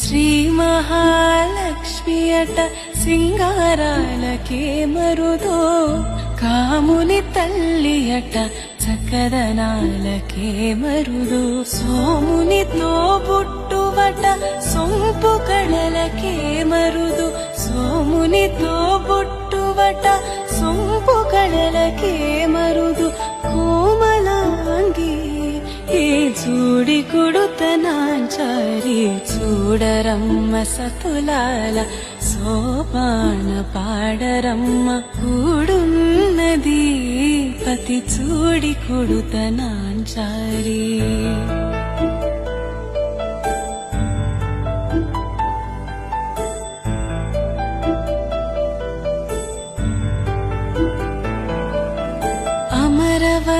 శ్రీ మహాలక్ష్మి అట సింగారాలకే మరుదో, కాముని తల్లి అట చక్కదనాలకే మరుదు. సోమునితో బుట్టువట సొంపు కళలకే మరుదు, సోమునితో బుట్టువట సొంపు కళలకే మరుదు. కోమలాంగి ఈ చూడి కుడుతనాంచారి, చూడరమ్మ సతులాల సోపాన పాడరమ్మ. కూడున్నది పతి చూడి కుడుతనాంచారి.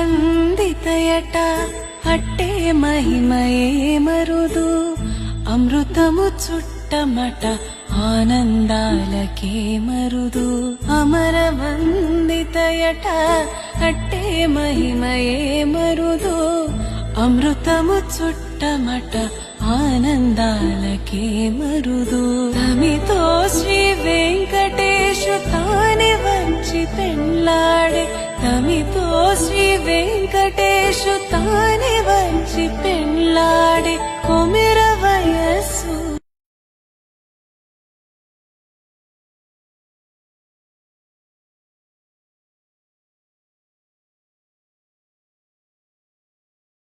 అమరవందితయట అట్టే మహిమయే మరుదు, అమృతము చుట్టమట ఆనందాలకే మరుదు. అమరవందితయట అట్టే మహిమయే మరుదు, అమృతము చుట్టమట ఆనందాలకే మరుదు. తమితో శ్రీ వెంకటేశు తానే వచ్చి పెళ్ళాడే, తమితో శ్రీ వెంకటేశు తానే వచ్చి పెళ్ళాడే. కొమిర